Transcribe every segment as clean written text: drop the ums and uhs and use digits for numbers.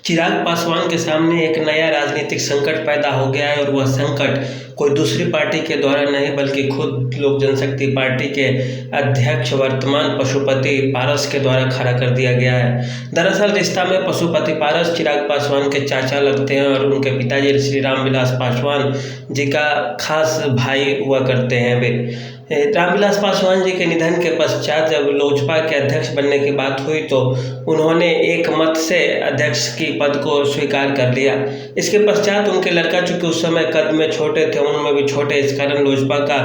चिराग पासवान के सामने एक नया राजनीतिक संकट पैदा हो गया है और वह संकट कोई दूसरी पार्टी के द्वारा नहीं बल्कि खुद लोक जनशक्ति पार्टी के अध्यक्ष वर्तमान पशुपति पारस के द्वारा खड़ा कर दिया गया है। दरअसल रिश्ता में पशुपति पारस चिराग पासवान के चाचा लगते हैं और उनके पिताजी श्री रामविलास पासवान जी का खास भाई हुआ करते हैं। वे रामविलास पासवान जी के निधन के पश्चात जब लोजपा के अध्यक्ष बनने की बात हुई तो उन्होंने एक मत से अध्यक्ष की पद को स्वीकार कर लिया। इसके पश्चात उनके लड़का चूँकि उस समय कद में छोटे थे, उनमें भी छोटे, इस कारण लोजपा का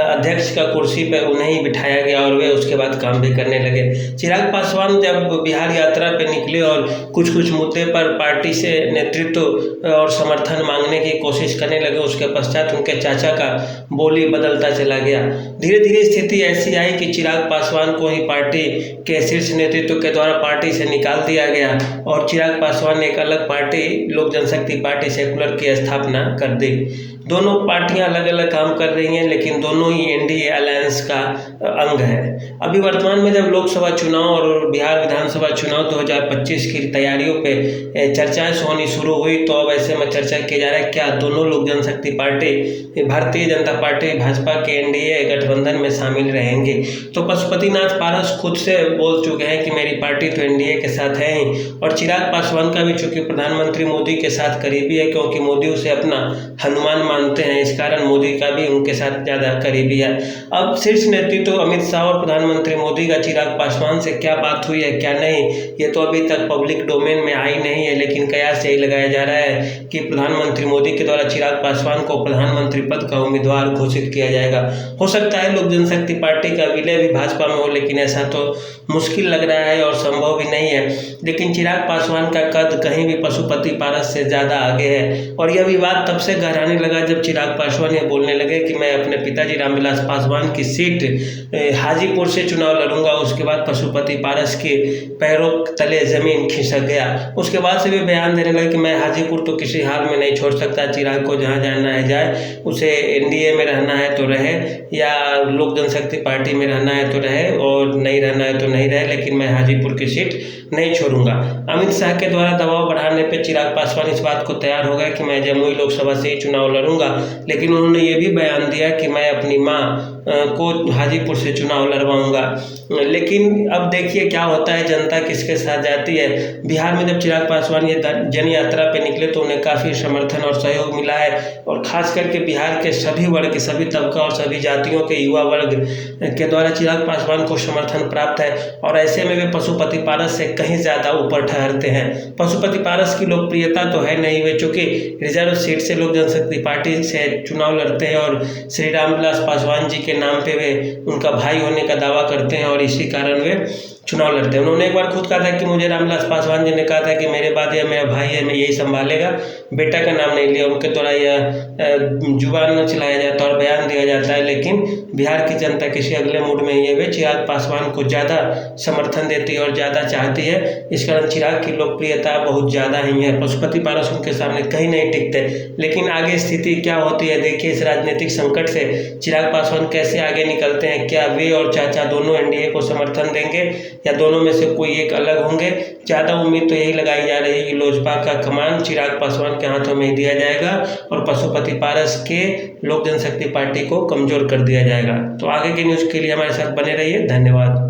अध्यक्ष का कुर्सी पर उन्हें ही बिठाया गया और वे उसके बाद काम भी करने लगे। चिराग पासवान जब बिहार यात्रा पर निकले और कुछ मुद्दे पर पार्टी से नेतृत्व और समर्थन मांगने की कोशिश करने लगे, उसके पश्चात उनके चाचा का बोली बदलता चला गया। धीरे धीरे स्थिति ऐसी आई कि चिराग पासवान को ही पार्टी के शीर्ष नेतृत्व के द्वारा पार्टी से निकाल दिया गया और चिराग पासवान ने एक अलग पार्टी लोक जनशक्ति पार्टी सेकुलर की स्थापना कर दी। दोनों पार्टियां अलग अलग काम कर रही हैं लेकिन दोनों ही एनडीए अलायंस का अंग है। अभी वर्तमान में जब लोकसभा चुनाव और बिहार विधानसभा चुनाव 2025 की तैयारियों पे चर्चाएं होनी शुरू हुई तो अब ऐसे में चर्चा किया जा रहा है क्या दोनों लोक जनशक्ति पार्टी भारतीय जनता पार्टी भाजपा के एनडीए गठबंधन में शामिल रहेंगे। तो पशुपतिनाथ पारस खुद से बोल चुके हैं कि मेरी पार्टी तो एनडीए के साथ है ही, और चिराग पासवान का भी चूंकि प्रधानमंत्री मोदी के साथ करीबी है क्योंकि मोदी उसे अपना हनुमान मानते हैं, इस कारण मोदी का भी उनके साथ ज़्यादा करीबी है। अब शीर्ष नेतृत्व अमित शाह और प्रधानमंत्री मोदी का चिराग पासवान से क्या बात हुई है क्या नहीं, ये तो अभी तक पब्लिक डोमेन में आई नहीं है, लेकिन कयास यही लगाया जा रहा है कि प्रधानमंत्री मोदी के द्वारा चिराग पासवान को प्रधानमंत्री पद का उम्मीदवार घोषित किया जाएगा। हो सकता है लोक जनशक्ति पार्टी का विलय भी भाजपा में हो, लेकिन ऐसा तो मुश्किल लग रहा है और संभव भी नहीं है। लेकिन चिराग पासवान का कद कहीं भी पशुपति पारस से ज़्यादा आगे है और यह विवाद तब से गहराने लगा जब चिराग पासवान ये बोलने लगे कि मैं अपने पिताजी रामविलास पासवान की सीट हाजीपुर से चुनाव लड़ूंगा। उसके बाद पशुपति पारस के पैरों तले जमीन खिसक गया। उसके बाद से भी बयान देने लगे कि मैं हाजीपुर तो किसी हाल में नहीं छोड़ सकता, चिराग को जहाँ जाना है जाए, उसे एनडीए में रहना है तो रहे या लोक जनशक्ति पार्टी में रहना है तो रहे और नहीं रहना है तो नहीं रहे, लेकिन मैं हाजीपुर की सीट नहीं छोड़ूंगा। अमित शाह के द्वारा दबाव बढ़ाने पर चिराग पासवान इस बात को तैयार हो गए कि मैं जमुई लोकसभा से ही चुनाव लड़ूंगा, लेकिन उन्होंने ये भी बयान दिया कि मैं अपनी मां को हाजीपुर से चुनाव लड़वाऊंगा। लेकिन अब देखिए क्या होता है, जनता किसके साथ जाती है। बिहार में जब चिराग पासवान ये जन यात्रा पे निकले तो उन्हें काफ़ी समर्थन और सहयोग मिला है और खास करके बिहार के सभी वर्ग, सभी तबका और सभी जातियों के युवा वर्ग के द्वारा चिराग पासवान को समर्थन प्राप्त है और ऐसे में वे पशुपति पारस से कहीं ज़्यादा ऊपर ठहरते हैं। पशुपति पारस की लोकप्रियता तो है नहीं, वे चूँकि रिजर्व सीट से लोक जनशक्ति पार्टी से चुनाव लड़ते हैं और श्री रामविलास पासवान जी के नाम पे वे उनका भाई होने का दावा करते हैं और इसी कारण वे चुनाव लड़ते हैं। उन्होंने एक बार खुद कहा था कि मुझे रामविलास पासवान जी ने कहा था कि मेरे बाद यह मेरा भाई है, मैं यही संभालेगा, बेटा का नाम नहीं लिया। उनके द्वारा यह जुबान न चलाया जाता और बयान दिया जाता है, लेकिन बिहार की जनता किसी अगले मूड में ही है, वे चिराग पासवान को ज़्यादा समर्थन देती है और ज़्यादा चाहती है। इस कारण चिराग की लोकप्रियता बहुत ज़्यादा ही है। पशुपति पारस उनके सामने कहीं नहीं टिकते, लेकिन आगे स्थिति क्या होती है देखिए। इस राजनीतिक संकट से चिराग पासवान कैसे आगे निकलते हैं, क्या वे और चाचा दोनों एनडीए को समर्थन देंगे या दोनों में से कोई एक अलग होंगे। ज़्यादा उम्मीद तो यही लगाई जा रही है कि लोजपा का कमान चिराग पासवान के हाथों में दिया जाएगा और पशुपति पारस के लोक जनशक्ति पार्टी को कमज़ोर कर दिया जाएगा। तो आगे की न्यूज़ के लिए हमारे साथ बने रहिए। धन्यवाद।